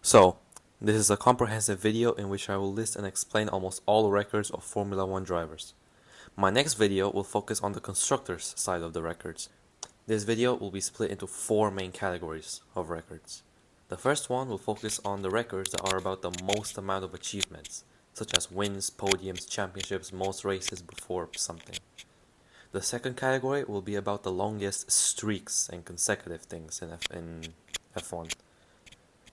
So, this is a comprehensive video in which I will list and explain almost all records of Formula 1 drivers. My next video will focus on the constructors side of the records. This video will be split into 4 main categories of records. The first one will focus on the records that are about the most amount of achievements, such as wins, podiums, championships, most races before something. The second category will be about the longest streaks and consecutive things in F1.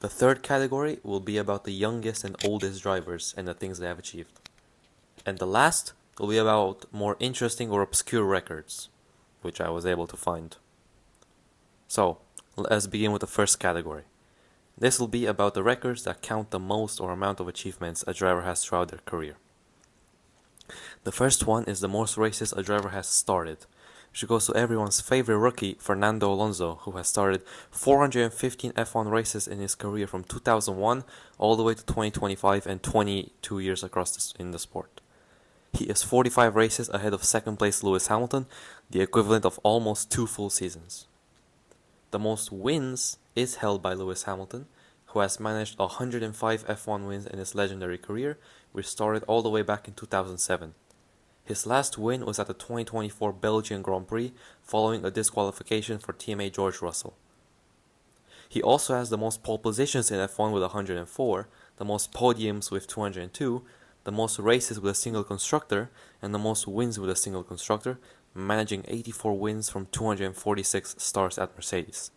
The third category will be about the youngest and oldest drivers and the things they have achieved. And the last will be about more interesting or obscure records, which I was able to find. So, let's begin with the first category. This will be about the records that count the most or amount of achievements a driver has throughout their career. The first one is the most races a driver has started, which goes to everyone's favorite rookie, Fernando Alonso, who has started 415 F1 races in his career from 2001 all the way to 2025 and 22 years across in the sport. He is 45 races ahead of second place Lewis Hamilton, the equivalent of almost 2 full seasons. The most wins is held by Lewis Hamilton, who has managed 105 F1 wins in his legendary career, which started all the way back in 2007. His last win was at the 2024 Belgian Grand Prix, following a disqualification for teammate George Russell. He also has the most pole positions in F1 with 104, the most podiums with 202, the most races with a single constructor, and the most wins with a single constructor, managing 84 wins from 246 starts at Mercedes.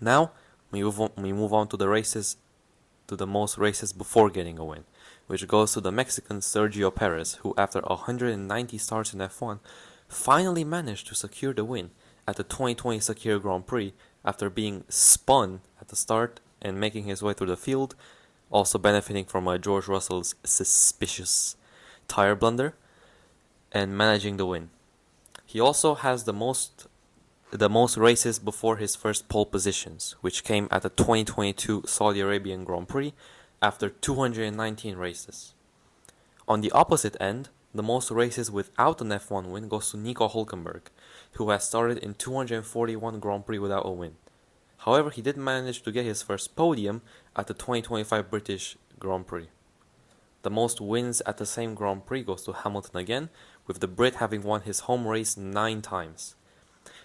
Now, we move on to the most races before getting a win, which goes to the Mexican Sergio Perez, who after 190 starts in F1, finally managed to secure the win at the 2020 Sakir Grand Prix after being spun at the start and making his way through the field, also benefiting from George Russell's suspicious tire blunder, and managing the win. He also has the most races before his first pole positions, which came at the 2022 Saudi Arabian Grand Prix after 219 races. On the opposite end, the most races without an F1 win goes to Nico Hülkenberg, who has started in 241 Grand Prix without a win. However, he did manage to get his first podium at the 2025 British Grand Prix. The most wins at the same Grand Prix goes to Hamilton again, with the Brit having won his home race 9 times.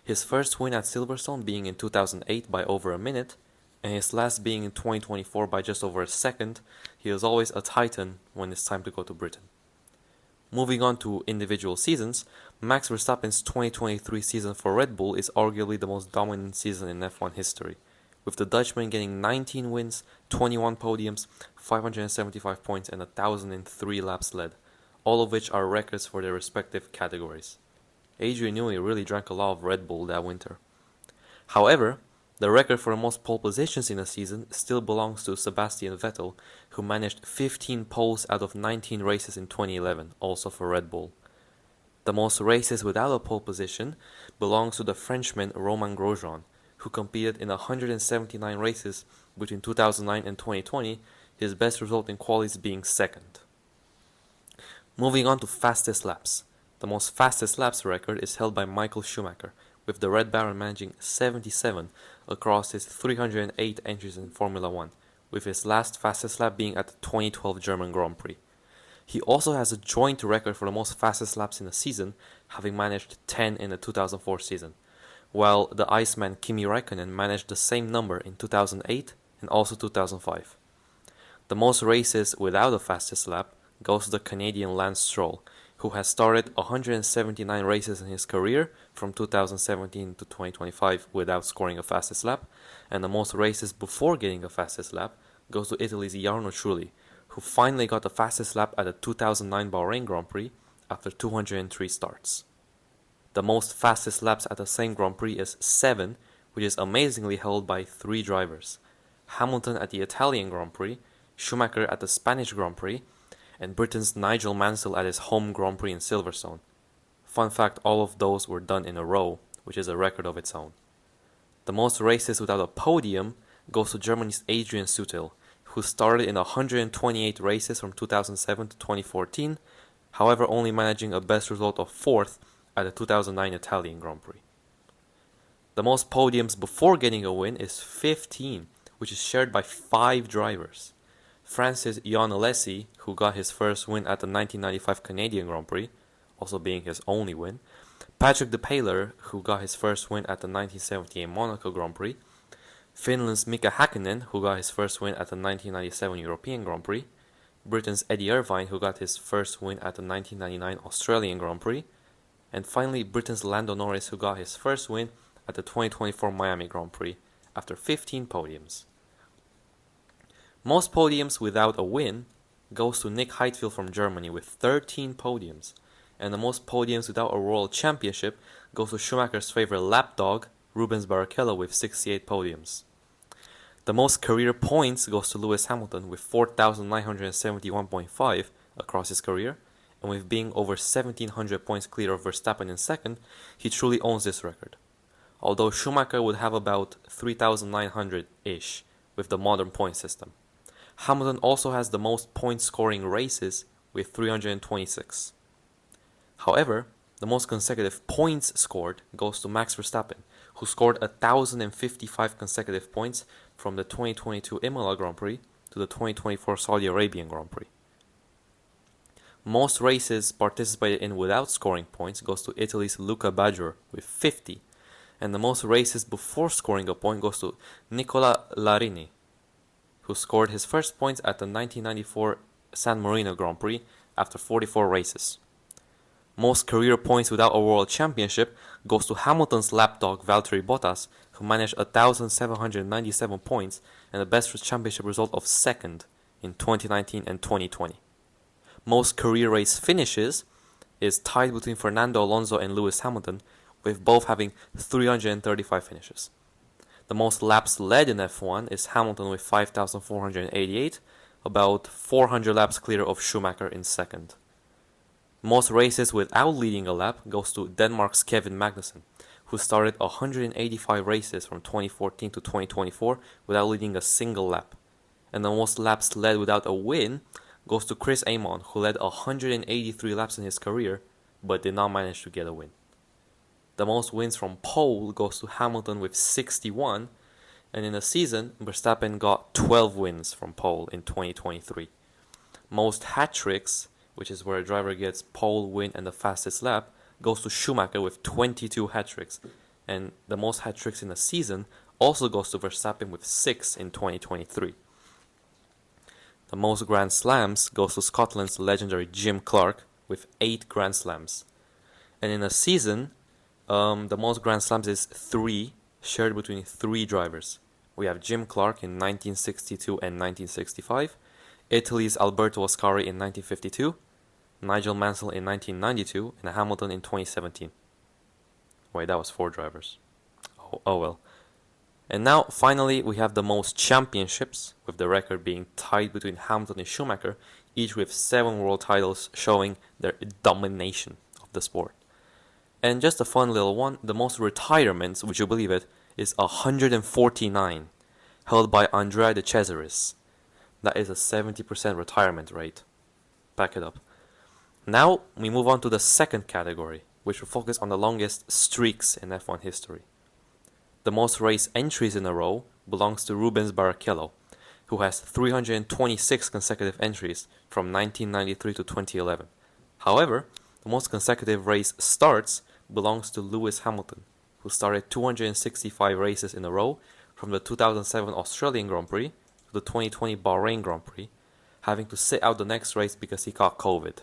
His first win at Silverstone being in 2008 by over a minute, and his last being in 2024 by just over a second. He is always a titan when it's time to go to Britain. Moving on to individual seasons, Max Verstappen's 2023 season for Red Bull is arguably the most dominant season in F1 history, with the Dutchman getting 19 wins, 21 podiums, 575 points, and 1,003 laps led, all of which are records for their respective categories. Adrian Newey really drank a lot of Red Bull that winter. However, the record for the most pole positions in a season still belongs to Sebastian Vettel, who managed 15 poles out of 19 races in 2011, also for Red Bull. The most races without a pole position belongs to the Frenchman Romain Grosjean, who competed in 179 races between 2009 and 2020, his best result in qualies being second. Moving on to fastest laps. The most fastest laps record is held by Michael Schumacher, with the Red Baron managing 77 across his 308 entries in Formula 1, with his last fastest lap being at the 2012 German Grand Prix. He also has a joint record for the most fastest laps in a season, having managed 10 in the 2004 season, while the Iceman Kimi Räikkönen managed the same number in 2008 and also 2005. The most races without a fastest lap goes to the Canadian Lance Stroll, who has started 179 races in his career from 2017 to 2025 without scoring a fastest lap, and the most races before getting a fastest lap goes to Italy's Jarno Trulli, who finally got the fastest lap at the 2009 Bahrain Grand Prix after 203 starts. The most fastest laps at the same Grand Prix is 7, which is amazingly held by 3 drivers: Hamilton at the Italian Grand Prix, Schumacher at the Spanish Grand Prix, and Britain's Nigel Mansell at his home Grand Prix in Silverstone. Fun fact, all of those were done in a row, which is a record of its own. The most races without a podium goes to Germany's Adrian Sutil, who started in 128 races from 2007 to 2014, however only managing a best result of 4th at the 2009 Italian Grand Prix. The most podiums before getting a win is 15, which is shared by 5 drivers. Francis Jan Alesi, who got his first win at the 1995 Canadian Grand Prix, also being his only win. Patrick Depailler, who got his first win at the 1978 Monaco Grand Prix. Finland's Mika Häkkinen, who got his first win at the 1997 European Grand Prix. Britain's Eddie Irvine, who got his first win at the 1999 Australian Grand Prix. And finally, Britain's Lando Norris, who got his first win at the 2024 Miami Grand Prix after 15 podiums. Most podiums without a win goes to Nick Heidfeld from Germany with 13 podiums, and the most podiums without a World Championship goes to Schumacher's favorite lapdog, Rubens Barrichello, with 68 podiums. The most career points goes to Lewis Hamilton with 4,971.5 across his career, and with being over 1,700 points clear of Verstappen in second, he truly owns this record. Although Schumacher would have about 3,900-ish with the modern point system. Hamilton also has the most point-scoring races with 326. However, the most consecutive points scored goes to Max Verstappen, who scored 1,055 consecutive points from the 2022 Imola Grand Prix to the 2024 Saudi Arabian Grand Prix. Most races participated in without scoring points goes to Italy's Luca Baggio with 50, and the most races before scoring a point goes to Nicola Larini, who scored his first points at the 1994 San Marino Grand Prix after 44 races. Most career points without a World Championship goes to Hamilton's lapdog Valtteri Bottas, who managed 1,797 points and a best championship result of second in 2019 and 2020. Most career race finishes is tied between Fernando Alonso and Lewis Hamilton, with both having 335 finishes. The most laps led in F1 is Hamilton with 5,488, about 400 laps clear of Schumacher in second. Most races without leading a lap goes to Denmark's Kevin Magnussen, who started 185 races from 2014 to 2024 without leading a single lap. And the most laps led without a win goes to Chris Amon, who led 183 laps in his career, but did not manage to get a win. The most wins from pole goes to Hamilton with 61, and in a season, Verstappen got 12 wins from pole in 2023. Most hat-tricks, which is where a driver gets pole, win, and the fastest lap, goes to Schumacher with 22 hat-tricks, and the most hat-tricks in a season also goes to Verstappen with 6 in 2023. The most Grand Slams goes to Scotland's legendary Jim Clark with 8 Grand Slams. And in a season, the most Grand Slams is 3, shared between 3 drivers. We have Jim Clark in 1962 and 1965, Italy's Alberto Ascari in 1952, Nigel Mansell in 1992, and Hamilton in 2017. Wait, that was 4 drivers. Oh well. And now, finally, we have the most championships, with the record being tied between Hamilton and Schumacher, each with 7 world titles showing their domination of the sport. And just a fun little one, the most retirements, would you believe it, is 149, held by Andrea De Cesaris. That is a 70% retirement rate. Back it up. Now, we move on to the second category, which will focus on the longest streaks in F1 history. The most race entries in a row belongs to Rubens Barrichello, who has 326 consecutive entries from 1993 to 2011. However, the most consecutive race starts belongs to Lewis Hamilton, who started 265 races in a row from the 2007 Australian Grand Prix to the 2020 Bahrain Grand Prix, having to sit out the next race because he caught COVID.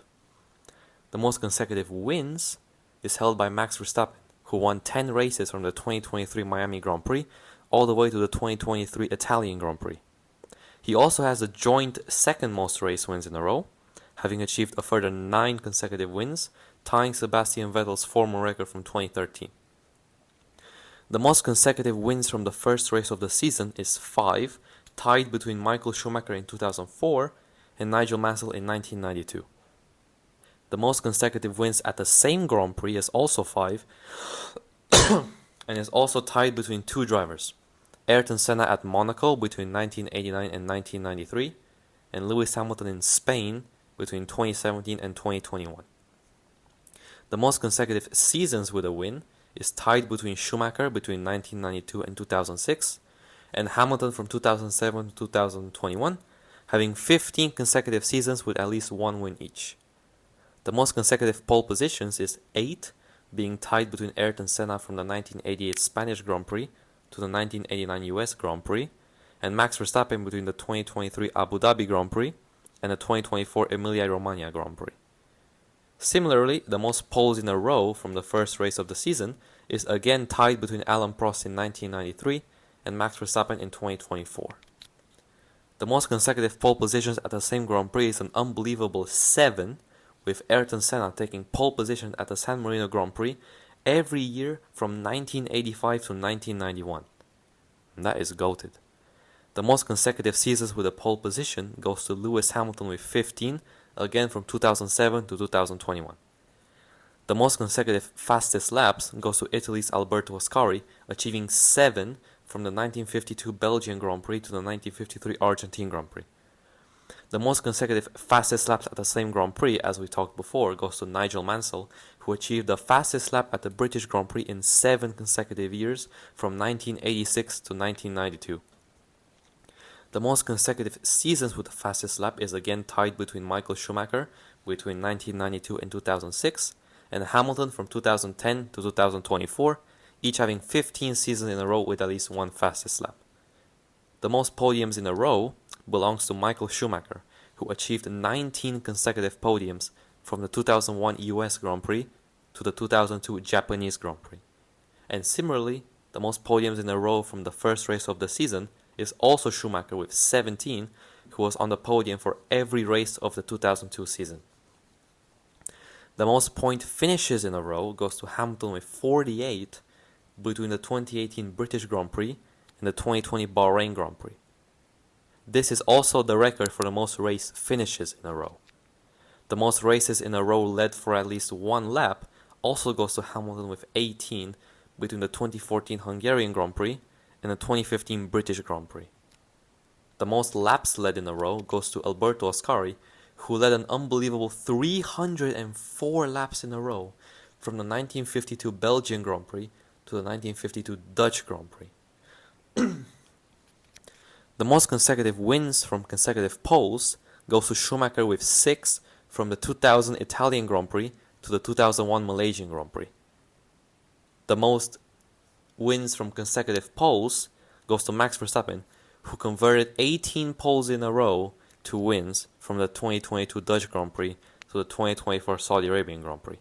The most consecutive wins is held by Max Verstappen, who won 10 races from the 2023 Miami Grand Prix all the way to the 2023 Italian Grand Prix. He also has the joint second most race wins in a row, having achieved a further 9 consecutive wins, tying Sebastian Vettel's former record from 2013. The most consecutive wins from the first race of the season is 5, tied between Michael Schumacher in 2004 and Nigel Mansell in 1992. The most consecutive wins at the same Grand Prix is also 5, and is also tied between 2 drivers, Ayrton Senna at Monaco between 1989 and 1993, and Lewis Hamilton in Spain between 2017 and 2021. The most consecutive seasons with a win is tied between Schumacher between 1992 and 2006, and Hamilton from 2007 to 2021, having 15 consecutive seasons with at least one win each. The most consecutive pole positions is 8, being tied between Ayrton Senna from the 1988 Spanish Grand Prix to the 1989 US Grand Prix, and Max Verstappen between the 2023 Abu Dhabi Grand Prix and the 2024 Emilia-Romagna Grand Prix. Similarly, the most poles in a row from the first race of the season is again tied between Alain Prost in 1993 and Max Verstappen in 2024. The most consecutive pole positions at the same Grand Prix is an unbelievable 7, with Ayrton Senna taking pole position at the San Marino Grand Prix every year from 1985 to 1991. And that is goated. The most consecutive seasons with a pole position goes to Lewis Hamilton with 15, again from 2007 to 2021. The most consecutive fastest laps goes to Italy's Alberto Ascari, achieving 7 from the 1952 Belgian Grand Prix to the 1953 Argentine Grand Prix. The most consecutive fastest laps at the same Grand Prix, as we talked before, goes to Nigel Mansell, who achieved the fastest lap at the British Grand Prix in 7 consecutive years from 1986 to 1992. The most consecutive seasons with the fastest lap is again tied between Michael Schumacher between 1992 and 2006 and Hamilton from 2010 to 2024, each having 15 seasons in a row with at least one fastest lap. The most podiums in a row belongs to Michael Schumacher, who achieved 19 consecutive podiums from the 2001 US Grand Prix to the 2002 Japanese Grand Prix. And similarly, the most podiums in a row from the first race of the season is also Schumacher with 17, who was on the podium for every race of the 2002 season. The most point finishes in a row goes to Hamilton with 48 between the 2018 British Grand Prix and the 2020 Bahrain Grand Prix. This is also the record for the most race finishes in a row. The most races in a row led for at least one lap also goes to Hamilton with 18 between the 2014 Hungarian Grand Prix and the 2015 British Grand Prix. The most laps led in a row goes to Alberto Ascari, who led an unbelievable 304 laps in a row from the 1952 Belgian Grand Prix to the 1952 Dutch Grand Prix. The most consecutive wins from consecutive poles goes to Schumacher with 6 from the 2000 Italian Grand Prix to the 2001 Malaysian Grand Prix. The most wins from consecutive poles goes to Max Verstappen, who converted 18 poles in a row to wins from the 2022 Dutch Grand Prix to the 2024 Saudi Arabian Grand Prix.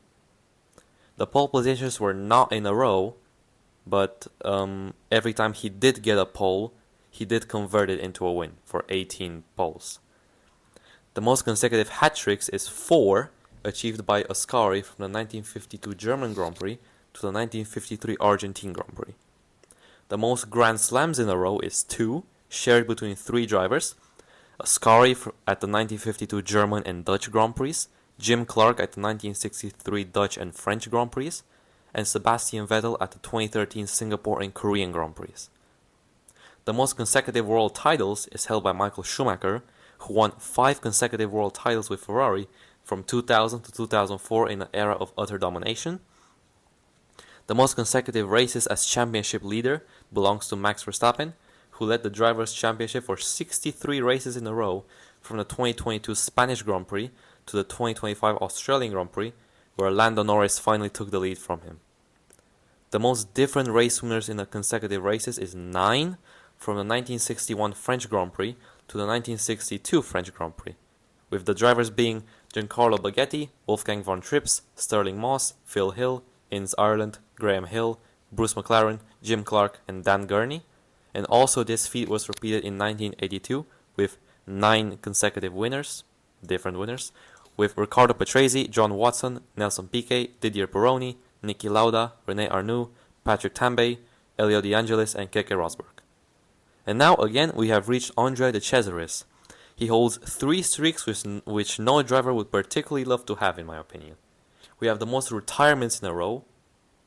The pole positions were not in a row, but every time he did get a pole, he did convert it into a win for 18 poles. The most consecutive hat-tricks is 4, achieved by Ascari from the 1952 German Grand Prix to the 1953 Argentine Grand Prix. The most Grand Slams in a row is 2, shared between 3 drivers: Ascari at the 1952 German and Dutch Grand Prix, Jim Clark at the 1963 Dutch and French Grand Prix, and Sebastian Vettel at the 2013 Singapore and Korean Grand Prix. The most consecutive world titles is held by Michael Schumacher, who won 5 consecutive world titles with Ferrari from 2000 to 2004 in an era of utter domination. The most consecutive races as championship leader belongs to Max Verstappen, who led the Drivers' Championship for 63 races in a row from the 2022 Spanish Grand Prix to the 2025 Australian Grand Prix, where Lando Norris finally took the lead from him. The most different race winners in the consecutive races is 9, from the 1961 French Grand Prix to the 1962 French Grand Prix, with the drivers being Giancarlo Baghetti, Wolfgang von Trips, Stirling Moss, Phil Hill, Innes Ireland, Graham Hill, Bruce McLaren, Jim Clark, and Dan Gurney. And also this feat was repeated in 1982 with 9 consecutive winners, different winners, with Riccardo Patrese, John Watson, Nelson Piquet, Didier Pironi, Niki Lauda, Rene Arnoux, Patrick Tambay, Elio De Angelis, and Keke Rosberg. And now again we have reached Andrea de Cesaris. He holds 3 streaks which no driver would particularly love to have, in my opinion. We have the most retirements in a row,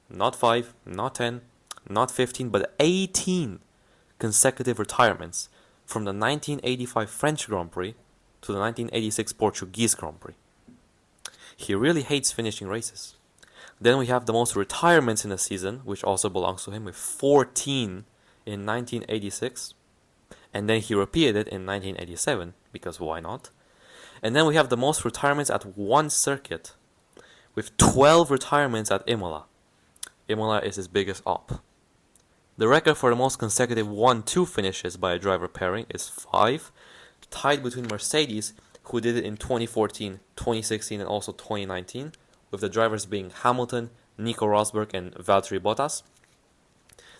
not 5, not 10, not 15, but 18 consecutive retirements from the 1985 French Grand Prix to the 1986 Portuguese Grand Prix. He really hates finishing races. Then we have the most retirements in a season, which also belongs to him, with 14 in 1986, and then he repeated it in 1987, because why not? And then we have the most retirements at one circuit, with 12 retirements at Imola. Imola is his biggest op. The record for the most consecutive 1-2 finishes by a driver pairing is 5, tied between Mercedes, who did it in 2014, 2016, and also 2019, with the drivers being Hamilton, Nico Rosberg, and Valtteri Bottas.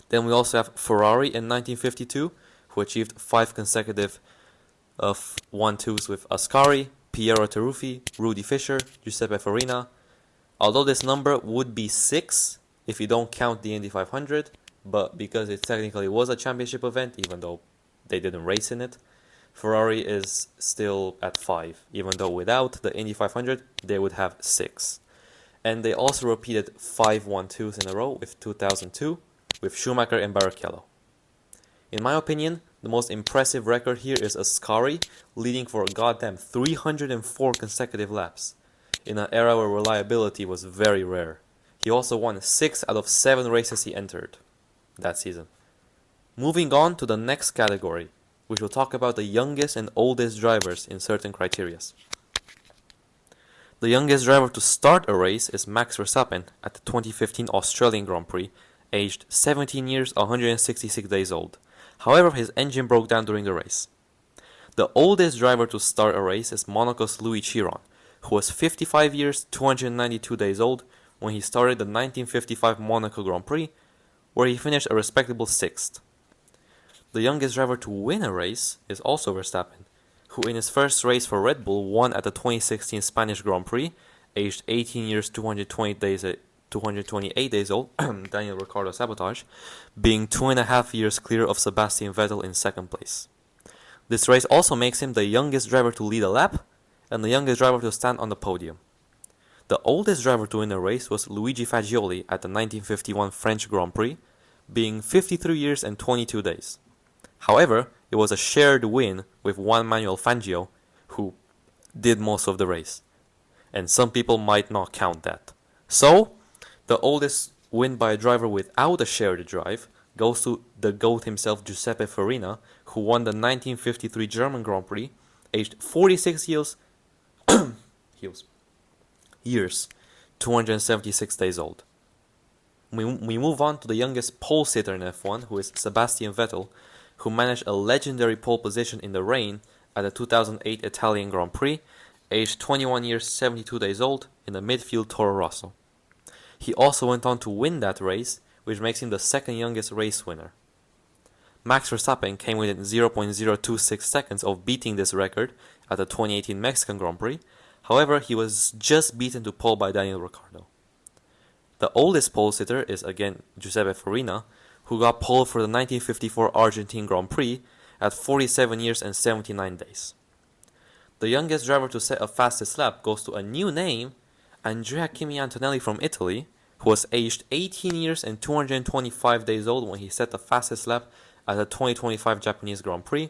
Then we also have Ferrari in 1952, who achieved 5 consecutive of 1-2s with Ascari, Piero Taruffi, Rudi Fischer, Giuseppe Farina. Although this number would be 6 if you don't count the Indy 500, but because it technically was a championship event, even though they didn't race in it, Ferrari is still at 5, even though without the Indy 500, they would have 6. And they also repeated 5 1-2s in a row with 2002, with Schumacher and Barrichello. In my opinion, the most impressive record here is Ascari, leading for a goddamn 304 consecutive laps, in an era where reliability was very rare. He also won 6 out of 7 races he entered that season. Moving on to the next category, which will talk about the youngest and oldest drivers in certain criteria. The youngest driver to start a race is Max Verstappen at the 2015 Australian Grand Prix, aged 17 years, 166 days old. However, his engine broke down during the race. The oldest driver to start a race is Monaco's Louis Chiron, who was 55 years, 292 days old when he started the 1955 Monaco Grand Prix, where he finished a respectable 6th. The youngest driver to win a race is also Verstappen, who in his first race for Red Bull won at the 2016 Spanish Grand Prix, aged 18 years, 228 days old, Daniel Ricciardo sabotage, being 2.5 years clear of Sebastian Vettel in second place. This race also makes him the youngest driver to lead a lap, and the youngest driver to stand on the podium. The oldest driver to win a race was Luigi Fagioli at the 1951 French Grand Prix, being 53 years and 22 days. However, it was a shared win with Juan Manuel Fangio, who did most of the race. And some people might not count that. So, the oldest win by a driver without a shared drive goes to the GOAT himself, Giuseppe Farina, who won the 1953 German Grand Prix, aged 46 years, 276 days old. We move on to the youngest pole sitter in F1, who is Sebastian Vettel, who managed a legendary pole position in the rain at the 2008 Italian Grand Prix, aged 21 years, 72 days old, in the midfield Toro Rosso. He also went on to win that race, which makes him the second youngest race winner. Max Verstappen came within 0.026 seconds of beating this record at the 2018 Mexican Grand Prix. However, he was just beaten to pole by Daniel Ricciardo. The oldest pole sitter is again Giuseppe Farina, who got pole for the 1954 Argentine Grand Prix at 47 years and 79 days. The youngest driver to set a fastest lap goes to a new name, Andrea Kimi Antonelli from Italy, who was aged 18 years and 225 days old when he set the fastest lap at the 2025 Japanese Grand Prix,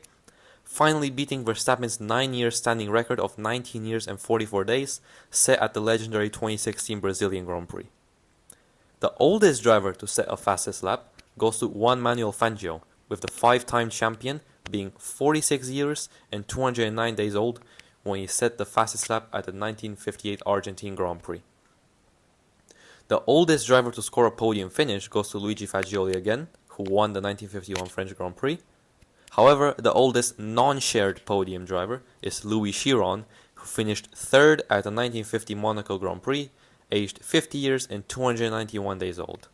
finally beating Verstappen's 9-year standing record of 19 years and 44 days set at the legendary 2016 Brazilian Grand Prix. The oldest driver to set a fastest lap goes to Juan Manuel Fangio, with the 5-time champion being 46 years and 209 days old when he set the fastest lap at the 1958 Argentine Grand Prix. The oldest driver to score a podium finish goes to Luigi Fagioli again, who won the 1951 French Grand Prix. However, the oldest non-shared podium driver is Louis Chiron, who finished 3rd at the 1950 Monaco Grand Prix, aged 50 years and 291 days old.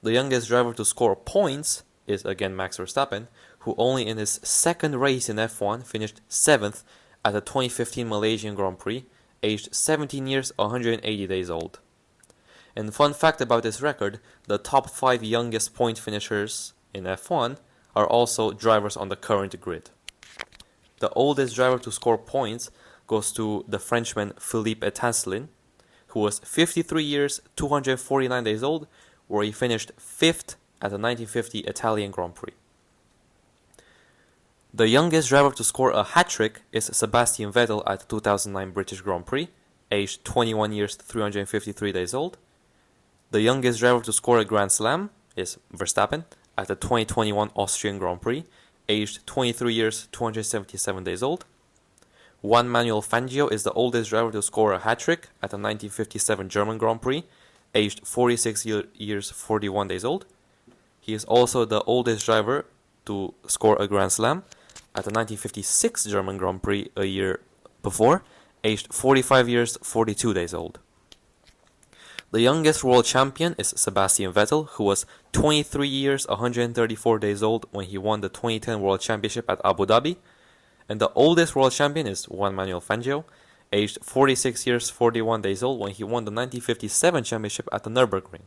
The youngest driver to score points is again Max Verstappen, who only in his second race in F1 finished 7th at the 2015 Malaysian Grand Prix, aged 17 years, 180 days old. And fun fact about this record, the top 5 youngest point finishers in F1 are also drivers on the current grid. The oldest driver to score points goes to the Frenchman Philippe Etanslin, who was 53 years, 249 days old, where he finished 5th at the 1950 Italian Grand Prix. The youngest driver to score a hat-trick is Sebastian Vettel at the 2009 British Grand Prix, aged 21 years, 353 days old. The youngest driver to score a Grand Slam is Verstappen at the 2021 Austrian Grand Prix, aged 23 years, 277 days old. Juan Manuel Fangio is the oldest driver to score a hat-trick at the 1957 German Grand Prix, aged 46 years, 41 days old. He is also the oldest driver to score a Grand Slam at the 1956 German Grand Prix a year before, aged 45 years, 42 days old. The youngest world champion is Sebastian Vettel, who was 23 years, 134 days old when he won the 2010 World Championship at Abu Dhabi. And the oldest world champion is Juan Manuel Fangio, aged 46 years, 41 days old when he won the 1957 championship at the Nürburgring.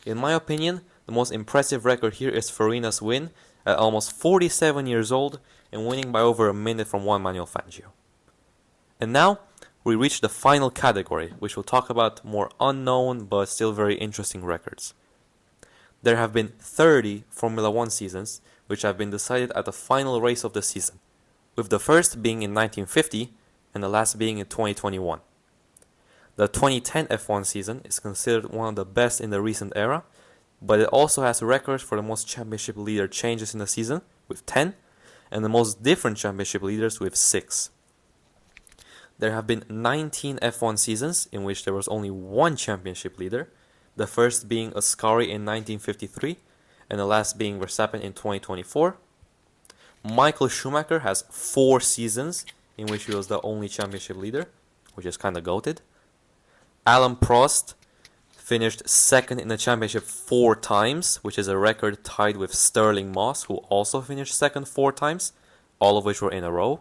In my opinion, the most impressive record here is Farina's win at almost 47 years old and winning by over a minute from Juan Manuel Fangio. And now, we reach the final category, which will talk about more unknown but still very interesting records. There have been 30 Formula 1 seasons, which have been decided at the final race of the season, with the first being in 1950 and the last being in 2021. The 2010 F1 season is considered one of the best in the recent era, but it also has records for the most championship leader changes in the season, with 10, and the most different championship leaders with 6. There have been 19 F1 seasons in which there was only one championship leader, the first being Ascari in 1953, and the last being Verstappen in 2024. Michael Schumacher has 4 seasons in which he was the only championship leader, which is kind of goated. Alain Prost finished second in the championship 4 times, which is a record tied with Stirling Moss, who also finished second 4 times, all of which were in a row.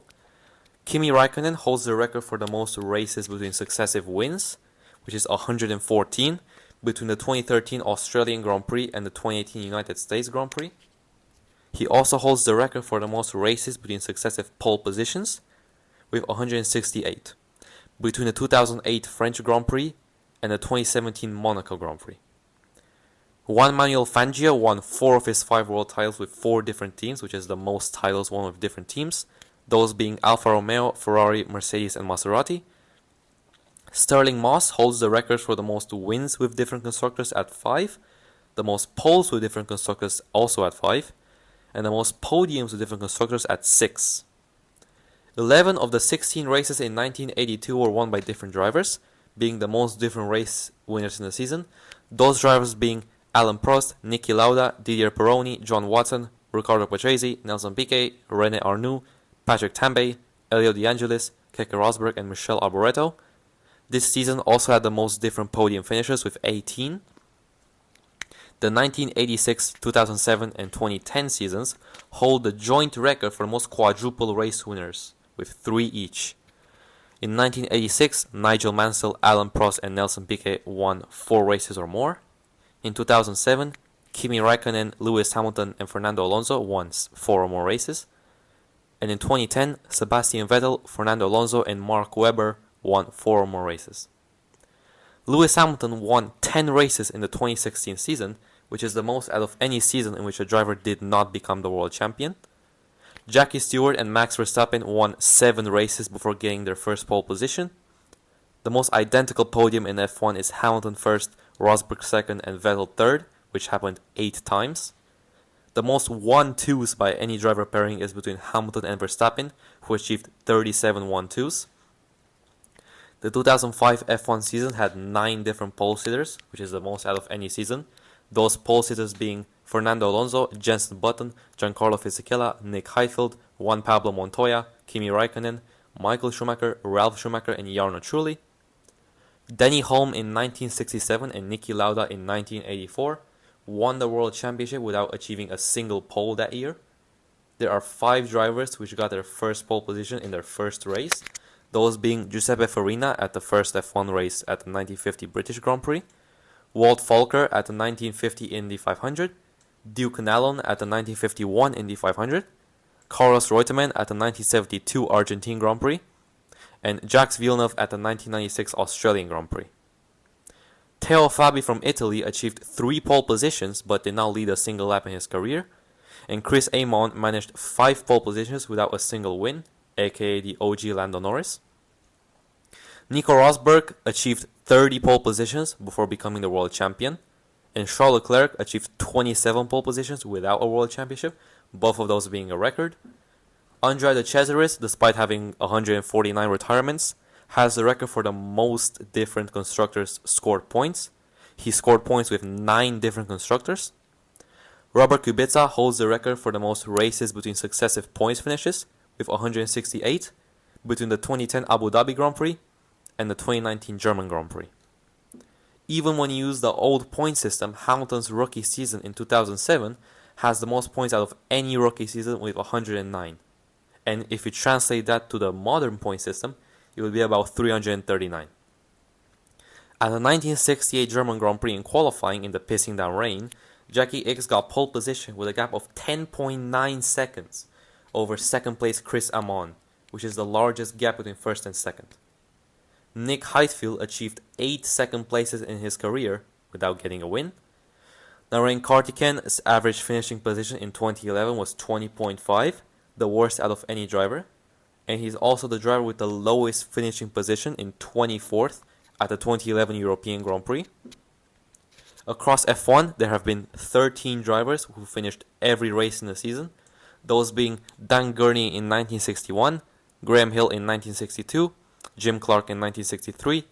Kimi Raikkonen holds the record for the most races between successive wins, which is 114, between the 2013 Australian Grand Prix and the 2018 United States Grand Prix. He also holds the record for the most races between successive pole positions, with 168, between the 2008 French Grand Prix and the 2017 Monaco Grand Prix. Juan Manuel Fangio won 4 of his 5 world titles with 4 different teams, which is the most titles won with different teams, those being Alfa Romeo, Ferrari, Mercedes, and Maserati. Stirling Moss holds the record for the most wins with different constructors at 5, the most poles with different constructors also at 5, and the most podiums with different constructors at 6. 11 of the 16 races in 1982 were won by different drivers, being the most different race winners in the season, those drivers being Alain Prost, Niki Lauda, Didier Pironi, John Watson, Riccardo Patrese, Nelson Piquet, René Arnoux, Patrick Tambay, Elio De Angelis, Keke Rosberg, and Michele Alboreto. This season also had the most different podium finishes with 18. The 1986, 2007, and 2010 seasons hold the joint record for the most quadruple race winners, with 3 each. In 1986, Nigel Mansell, Alain Prost, and Nelson Piquet won 4 races or more. In 2007, Kimi Raikkonen, Lewis Hamilton, and Fernando Alonso won 4 or more races. And in 2010, Sebastian Vettel, Fernando Alonso, and Mark Webber won 4 or more races. Lewis Hamilton won 10 races in the 2016 season, which is the most out of any season in which a driver did not become the world champion. Jackie Stewart and Max Verstappen won 7 races before getting their first pole position. The most identical podium in F1 is Hamilton first, Rosberg second, and Vettel third, which happened 8 times. The most 1-2s by any driver pairing is between Hamilton and Verstappen, who achieved 37 1-2s. The 2005 F1 season had 9 different pole sitters, which is the most out of any season. Those pole sitters being Fernando Alonso, Jenson Button, Giancarlo Fisichella, Nick Heidfeld, Juan Pablo Montoya, Kimi Raikkonen, Michael Schumacher, Ralf Schumacher, and Jarno Trulli. Denny Hulme in 1967 and Niki Lauda in 1984 won the World Championship without achieving a single pole that year. There are 5 drivers which got their first pole position in their first race, those being Giuseppe Farina at the first F1 race at the 1950 British Grand Prix, Walt Volker at the 1950 Indy 500, Duke Nallon at the 1951 Indy 500, Carlos Reutemann at the 1972 Argentine Grand Prix, and Jacques Villeneuve at the 1996 Australian Grand Prix. Teo Fabi from Italy achieved 3 pole positions but did not lead a single lap in his career, and Chris Amon managed 5 pole positions without a single win, aka the OG Lando Norris. Nico Rosberg achieved 30 pole positions before becoming the world champion, and Charles Leclerc achieved 27 pole positions without a world championship, both of those being a record. Andrea de Cesaris, despite having 149 retirements, has the record for the most different constructors scored points. He scored points with 9 different constructors. Robert Kubica holds the record for the most races between successive points finishes, with 168, between the 2010 Abu Dhabi Grand Prix and the 2019 German Grand Prix. Even when you use the old point system, Hamilton's rookie season in 2007 has the most points out of any rookie season with 109. And if you translate that to the modern point system, it would be about 339. At the 1968 German Grand Prix in qualifying in the pissing down rain, Jackie Ickx got pole position with a gap of 10.9 seconds over second place Chris Amon, which is the largest gap between first and second. Nick Heidfeld achieved 8 second places in his career without getting a win. Narain Karthikeyan's average finishing position in 2011 was 20.5, the worst out of any driver, and he's also the driver with the lowest finishing position in 24th at the 2011 European Grand Prix. Across F1, there have been 13 drivers who finished every race in the season, those being Dan Gurney in 1961, Graham Hill in 1962, Jim Clark in 1963,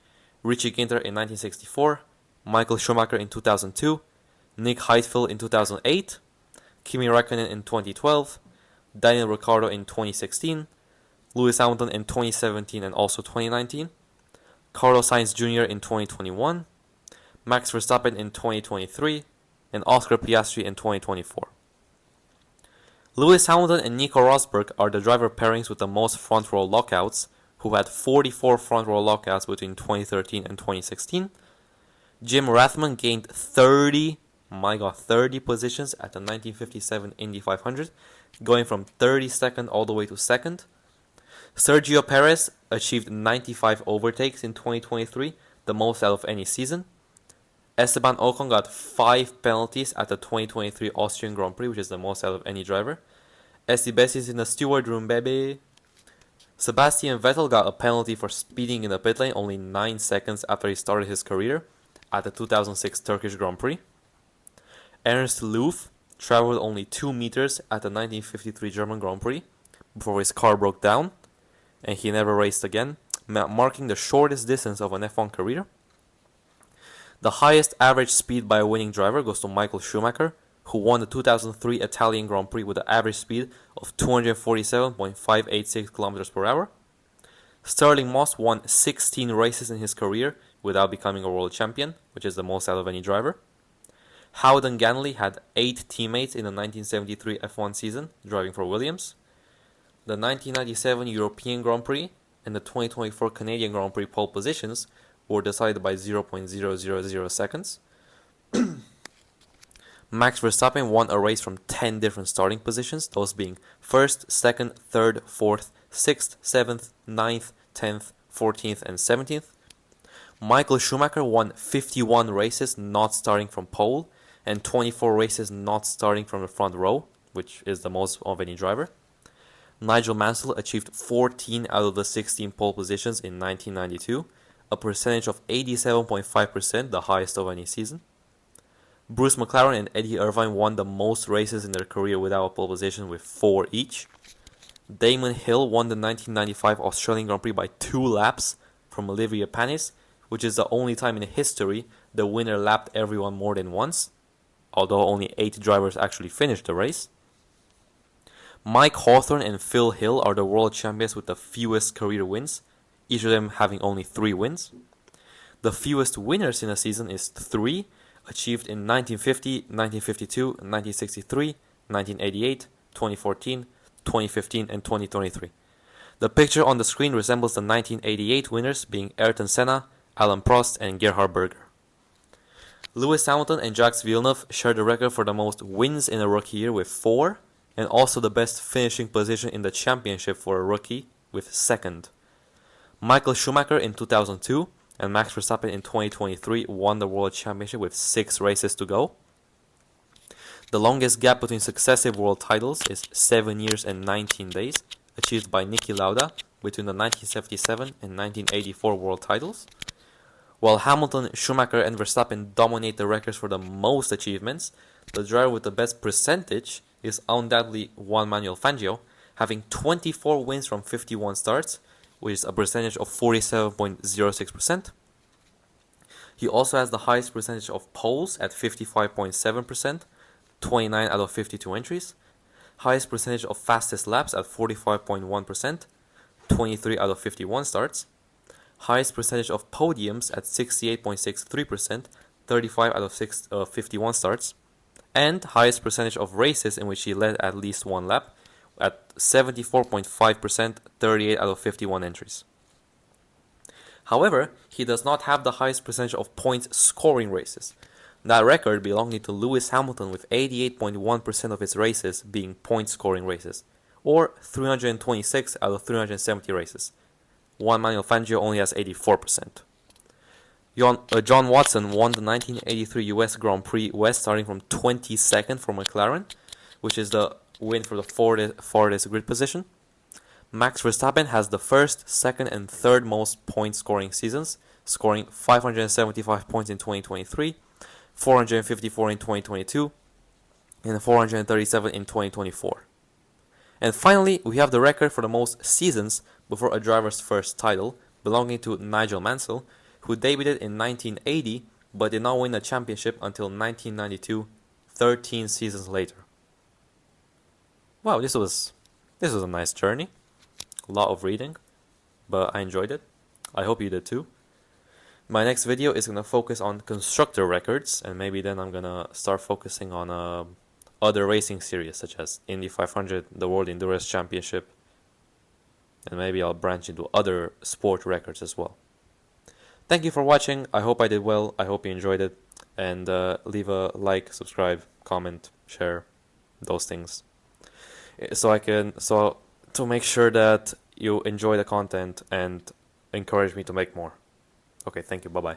Richie Ginter in 1964, Michael Schumacher in 2002, Nick Heidfeld in 2008, Kimi Räikkönen in 2012, Daniel Ricciardo in 2016, Lewis Hamilton in 2017 and also 2019, Carlos Sainz Jr. in 2021, Max Verstappen in 2023, and Oscar Piastri in 2024. Lewis Hamilton and Nico Rosberg are the driver pairings with the most front row lockouts, who had 44 front row lockouts between 2013 and 2016. Jim Rathman gained 30 positions at the 1957 Indy 500, going from 32nd all the way to 2nd. Sergio Perez achieved 95 overtakes in 2023, the most out of any season. Esteban Ocon got 5 penalties at the 2023 Austrian Grand Prix, which is the most out of any driver. Esti Bessi is in the steward room, baby. Sebastian Vettel got a penalty for speeding in the pit lane only 9 seconds after he started his career at the 2006 Turkish Grand Prix. Ernst Loof traveled only 2 meters at the 1953 German Grand Prix before his car broke down, and he never raced again, marking the shortest distance of an F1 career. The highest average speed by a winning driver goes to Michael Schumacher, who won the 2003 Italian Grand Prix with an average speed of 247.586 km per hour. Sterling Moss won 16 races in his career without becoming a world champion, which is the most out of any driver. Howden Ganley had 8 teammates in the 1973 F1 season, driving for Williams. The 1997 European Grand Prix and the 2024 Canadian Grand Prix pole positions were decided by 0.000 seconds. Max Verstappen won a race from 10 different starting positions, those being 1st, 2nd, 3rd, 4th, 6th, 7th, 9th, 10th, 14th, and 17th. Michael Schumacher won 51 races not starting from pole, and 24 races not starting from the front row, which is the most of any driver. Nigel Mansell achieved 14 out of the 16 pole positions in 1992, a percentage of 87.5%, the highest of any season. Bruce McLaren and Eddie Irvine won the most races in their career without a pole position with 4 each. Damon Hill won the 1995 Australian Grand Prix by 2 laps from Olivia Panis, which is the only time in history the winner lapped everyone more than once, although only 8 drivers actually finished the race. Mike Hawthorne and Phil Hill are the world champions with the fewest career wins, each of them having only 3 wins. The fewest winners in a season is 3, achieved in 1950, 1952, 1963, 1988, 2014, 2015, and 2023. The picture on the screen resembles the 1988 winners, being Ayrton Senna, Alain Prost, and Gerhard Berger. Lewis Hamilton and Jacques Villeneuve share the record for the most wins in a rookie year with 4, and also the best finishing position in the championship for a rookie with 2nd. Michael Schumacher in 2002 and Max Verstappen in 2023 won the World Championship with 6 races to go. The longest gap between successive world titles is 7 years and 19 days, achieved by Niki Lauda between the 1977 and 1984 world titles. While Hamilton, Schumacher, and Verstappen dominate the records for the most achievements, the driver with the best percentage is undoubtedly Juan Manuel Fangio, having 24 wins from 51 starts, which is a percentage of 47.06%. He also has the highest percentage of poles at 55.7%, 29 out of 52 entries. Highest percentage of fastest laps at 45.1%, 23 out of 51 starts. Highest percentage of podiums at 68.63%, 35 out of 51 starts. And highest percentage of races in which he led at least one lap at 74.5%, 38 out of 51 entries. However, he does not have the highest percentage of points scoring races. That record belonging to Lewis Hamilton with 88.1% of his races being point scoring races, or 326 out of 370 races. Juan Manuel Fangio only has 84%. John Watson won the 1983 US Grand Prix West starting from 22nd for McLaren, which is the win for the farthest grid position. Max Verstappen has the first, second, and third most point scoring seasons, scoring 575 points in 2023, 454 in 2022, and 437 in 2024. And finally, we have the record for the most seasons before a driver's first title, belonging to Nigel Mansell, who debuted in 1980 but did not win a championship until 1992, 13 seasons later. Wow, this was a nice journey. A lot of reading, but I enjoyed it. I hope you did too. My next video is going to focus on constructor records, and maybe then I'm going to start focusing on other racing series such as Indy 500, the World Endurance Championship, and maybe I'll branch into other sport records as well. Thank you for watching. I hope I did well. I hope you enjoyed it, and leave a like, subscribe, comment, share, those things, to make sure that you enjoy the content and encourage me to make more. Okay, thank you. Bye-bye.